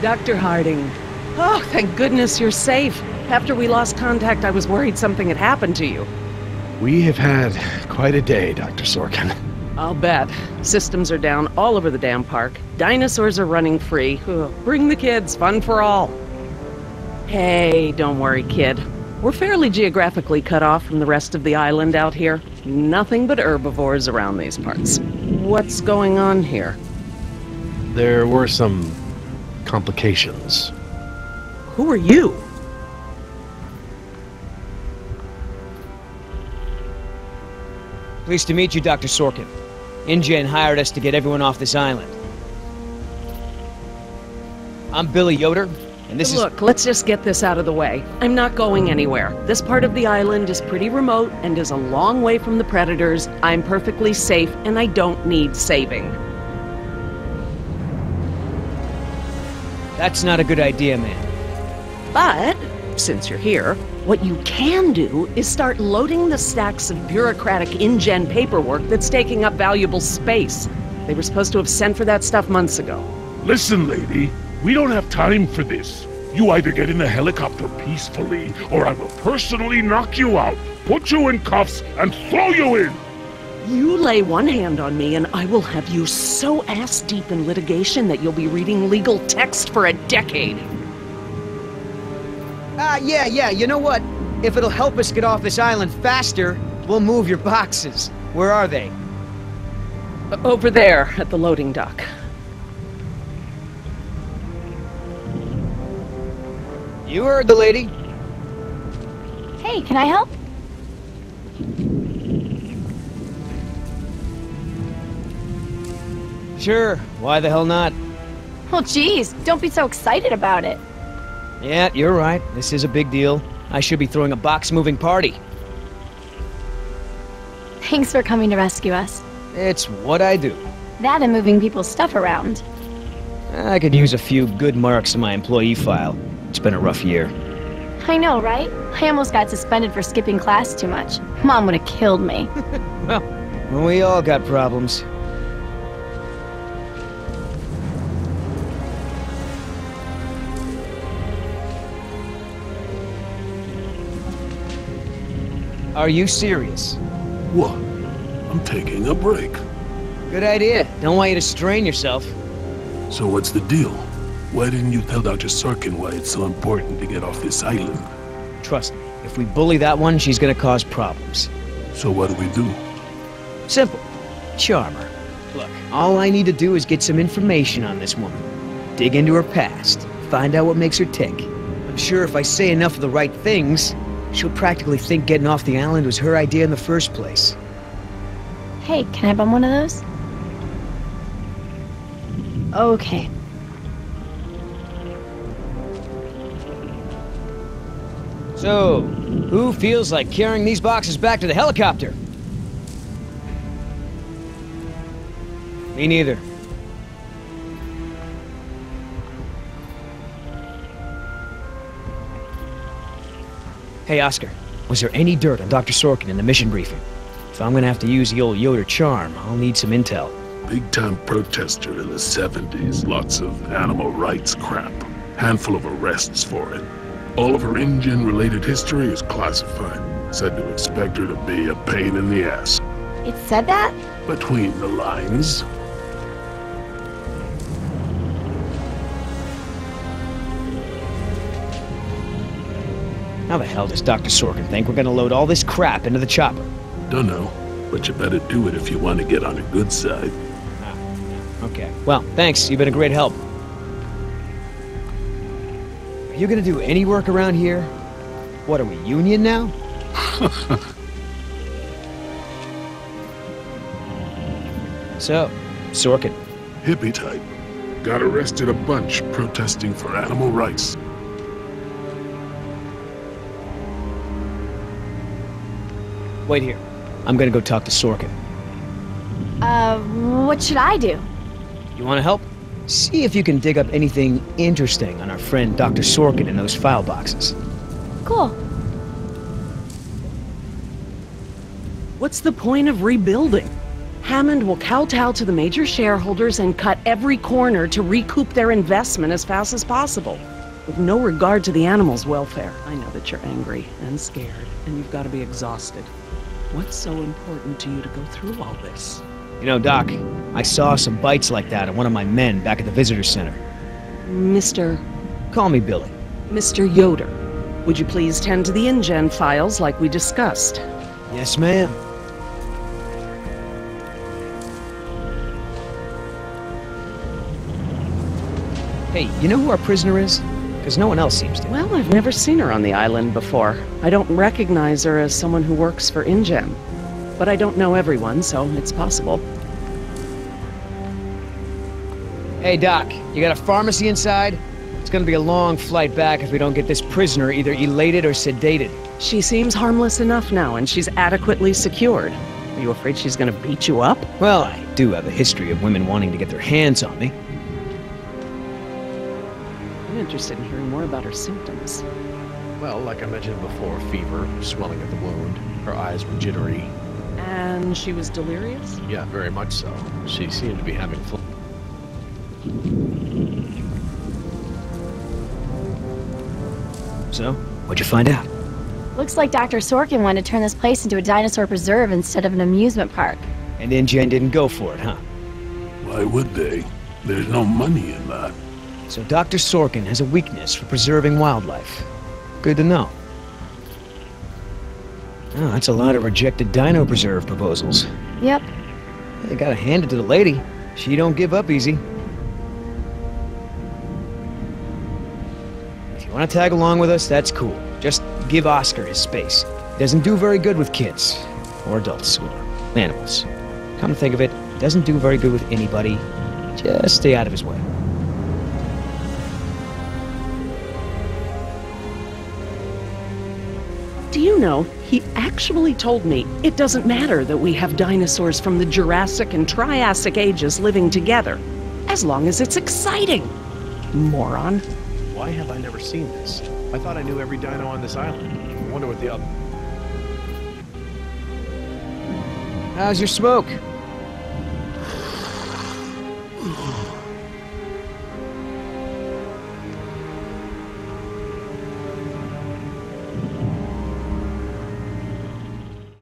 Dr. Harding. Oh, thank goodness you're safe. After we lost contact, I was worried something had happened to you. We have had quite a day, Dr. Sorkin. I'll bet. Systems are down all over the damn park. Dinosaurs are running free. Ugh, bring the kids, fun for all. Hey, don't worry, kid. We're fairly geographically cut off from the rest of the island out here. Nothing but herbivores around these parts. What's going on here? There were some complications. Who are you? Pleased to meet you, Dr. Sorkin. InGen hired us to get everyone off this island. I'm Billy Yoder, and this is... Look, let's just get this out of the way. I'm not going anywhere. This part of the island is pretty remote and is a long way from the predators. I'm perfectly safe, and I don't need saving. That's not a good idea, man. But, since you're here, what you can do is start loading the stacks of bureaucratic InGen paperwork that's taking up valuable space. They were supposed to have sent for that stuff months ago. Listen, lady, we don't have time for this. You either get in the helicopter peacefully, or I will personally knock you out, put you in cuffs, and throw you in! You lay one hand on me and I will have you so ass-deep in litigation that you'll be reading legal text for a decade. Yeah, you know what? If it'll help us get off this island faster, we'll move your boxes. Where are they? Over there, at the loading dock. You heard the lady. Hey, can I help? Sure, why the hell not? Well, geez, don't be so excited about it. Yeah, you're right. This is a big deal. I should be throwing a box-moving party. Thanks for coming to rescue us. It's what I do. That and moving people's stuff around. I could use a few good marks in my employee file. It's been a rough year. I know, right? I almost got suspended for skipping class too much. Mom would have killed me. Well, we all got problems. Are you serious? What? I'm taking a break. Good idea. Don't want you to strain yourself. So what's the deal? Why didn't you tell Dr. Sorkin why it's so important to get off this island? Trust me, if we bully that one, she's gonna cause problems. So what do we do? Simple. Charm her. Look, all I need to do is get some information on this woman. Dig into her past. Find out what makes her tick. I'm sure if I say enough of the right things, she'll practically think getting off the island was her idea in the first place. Hey, can I bum one of those? Okay. So, who feels like carrying these boxes back to the helicopter? Me neither. Hey, Oscar, was there any dirt on Dr. Sorkin in the mission briefing? If I'm gonna have to use the old Yoder charm, I'll need some intel. Big-time protester in the 70s. Lots of animal rights crap. Handful of arrests for it. All of her InGen-related history is classified. Said to expect her to be a pain in the ass. It said that? Between the lines. How the hell does Dr. Sorkin think we're gonna load all this crap into the chopper? Dunno, but you better do it if you want to get on the good side. Okay. Well, thanks. You've been a great help. Are you gonna do any work around here? What, are we union now? So, Sorkin. Hippie type. Got arrested a bunch protesting for animal rights. Wait here. I'm gonna go talk to Sorkin. What should I do? You wanna help? See if you can dig up anything interesting on our friend Dr. Sorkin in those file boxes. Cool. What's the point of rebuilding? Hammond will kowtow to the major shareholders and cut every corner to recoup their investment as fast as possible, with no regard to the animals' welfare. I know that you're angry and scared, and you've got to be exhausted. What's so important to you to go through all this? You know, Doc, I saw some bites like that on one of my men back at the visitor center. Mr. Call me Billy. Mr. Yoder, would you please tend to the InGen files like we discussed? Yes, ma'am. Hey, you know who our prisoner is? Because no one else seems to. Well, I've never seen her on the island before. I don't recognize her as someone who works for InGen. But I don't know everyone, so it's possible. Hey, Doc, you got a pharmacy inside? It's gonna be a long flight back if we don't get this prisoner either elated or sedated. She seems harmless enough now, and she's adequately secured. Are you afraid she's gonna beat you up? Well, I do have a history of women wanting to get their hands on me. I'm interested in hearing more about her symptoms. Well, like I mentioned before, fever, swelling of the wound. Her eyes were jittery. And she was delirious? Yeah, very much so. She seemed to be having flu. So, what'd you find out? Looks like Dr. Sorkin wanted to turn this place into a dinosaur preserve instead of an amusement park. And InGen didn't go for it, huh? Why would they? There's no money in that. So Dr. Sorkin has a weakness for preserving wildlife. Good to know. Oh, that's a lot of rejected dino preserve proposals. Yep. They gotta hand it to the lady. She don't give up easy. If you want to tag along with us, that's cool. Just give Oscar his space. He doesn't do very good with kids. Or adults, or animals. Come to think of it, he doesn't do very good with anybody. Just stay out of his way. Do you know, he actually told me it doesn't matter that we have dinosaurs from the Jurassic and Triassic ages living together, as long as it's exciting. Moron. Why have I never seen this? I thought I knew every dino on this island. I wonder what the other... How's your smoke?